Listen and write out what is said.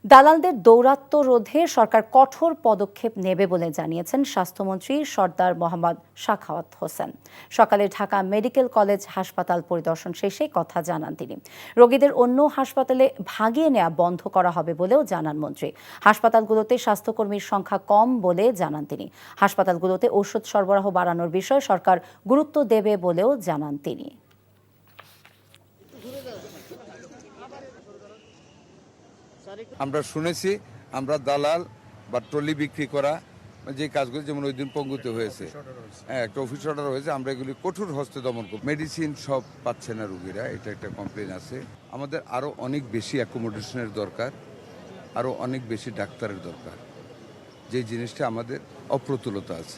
দালালদের দৌরাত্ম্য রোধে সরকার কঠোর পদক্ষেপ নেবে বলে জানিয়েছেন স্বাস্থ্যমন্ত্রী সরদার মোহাম্মদ সাখাওয়াত হোসেন। সকালে ঢাকা মেডিকেল কলেজ হাসপাতাল পরিদর্শন শেষে কথা জানান তিনি। রোগীদের অন্য হাসপাতালে ভাগিয়ে নেওয়া বন্ধ করা হবে বলেও জানান মন্ত্রী। হাসপাতালগুলোতে স্বাস্থ্যকর্মীর সংখ্যা কম বলে জানান তিনি। হাসপাতালগুলোতে ওষুধ সরবরাহ বাড়ানোর বিষয়ে সরকার গুরুত্ব দেবে বলেও জানান তিনি। আমরা শুনেছি আমরা দালাল বা ট্রলি বিক্রি করা যে কাজগুলো, যেমন ওই দিন পঙ্গুতে হয়েছে, একটা অফিস অর্ডার হয়েছে, আমরা এগুলি কঠোর হস্তে দমন করব। মেডিসিন সব পাচ্ছে না রোগীরা, এটা একটা কমপ্লেন আছে। আমাদের আরও অনেক বেশি অ্যাকোমোডেশনের দরকার, আরও অনেক বেশি ডাক্তারের দরকার, যে জিনিসটা আমাদের অপ্রতুলতা আছে।